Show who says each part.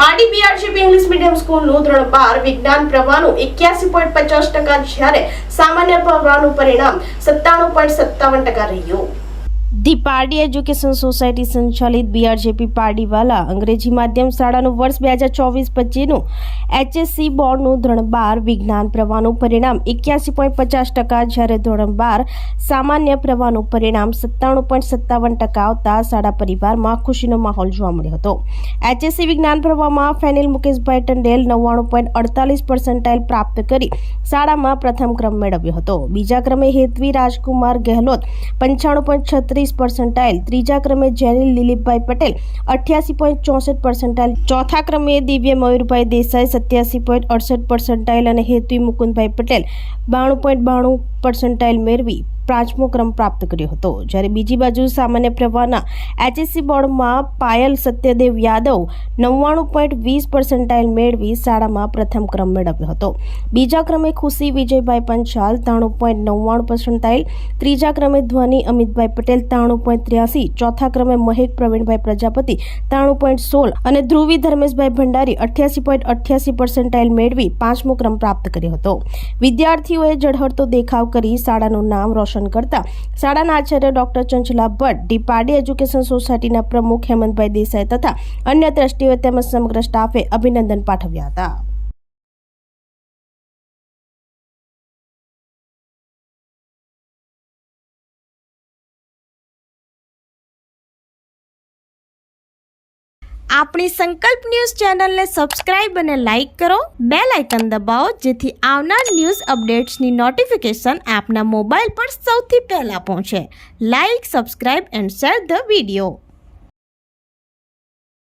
Speaker 1: પાડી બીઆરજીપી English medium સ્કૂલનું ધોરણ 12 વિજ્ઞાન પ્રવાહનું 81.50% જ્યારે સામાન્ય પ્રવાહનું પરિણામ 97.57% રહ્યું। ધી પારડી એજ્યુકેશન સોસાયટી સંચાલિત બીઆરજેપી પારડીવાલા અંગ્રેજી માધ્યમ શાળાનું વર્ષ 2024-25નું એચએસસી બોર્ડનું ધોરણ 12 વિજ્ઞાન પ્રવાહનું પરિણામ 81.50% જ્યારે ધોરણ 12 સામાન્ય પ્રવાહનું પરિણામ 97.57% આવતા શાળા પરિવારમાં ખુશીનો માહોલ જોવા મળ્યો હતો। એચએસસી વિજ્ઞાન પ્રવાહમાં ફેનિલ મુકેશભાઈ ટંડેલ 99.48% પ્રાપ્ત કરી શાળામાં પ્રથમ ક્રમ મેળવ્યો હતો। બીજા ક્રમે હેતવી રાજકુમાર ગેહલોત 95.36%, ત્રીજા ક્રમે જેનિલ દિલીપભાઈ પટેલ 88.64%, ચોથા ક્રમે દિવ્ય મયુરભાઈ દેસાઈ 87.68% અને હેતવી મુકુંદભાઈ પટેલ 92.92% મેળવી પાંચમો ક્રમ પ્રાપ્ત કર્યો હતો। જ્યારે બીજી બાજુ સામાન્ય પ્રવાહના એચએસસી બોર્ડમાં પાયલ સત્યદેવ યાદવ 99.20% મેળવી શાળામાં પ્રથમ ક્રમ મેળવ્યો હતો। બીજા ક્રમે ખુશી વિજયભાઈ પંચાલ 93.99%, ત્રીજા ક્રમે ધ્વની અમિતભાઈ પટેલ 93.83, ચોથા ક્રમે મહેક પ્રવીણભાઈ પ્રજાપતિ 93.16 અને ધ્રુવી ધર્મેશભાઈ ભંડારી 88.88% મેળવી પાંચમો ક્રમ પ્રાપ્ત કર્યો હતો। વિદ્યાર્થીઓએ ઝળહળતો દેખાવ કરી શાળાનું નામ રોશન કરતા શાળાના આચાર્ય doctor Chanchala Bhatt, the Pardi education સોસાયટીના પ્રમુખ હેમંતભાઈ દેસાઈ તથા અન્ય ટ્રસ્ટીઓ તેમજ સમગ્ર સ્ટાફે અભિનંદન પાઠવ્યા હતા। આપણી સંકલ્પ ન્યૂઝ ચેનલને સબસ્ક્રાઇબ અને લાઇક કરો, બેલ આઇકન દબાવો જેથી આવનાર ન્યૂઝ અપડેટ્સની નોટિફિકેશન આપના મોબાઈલ પર સૌથી પહેલા પહોંચે। Like, subscribe and share the video.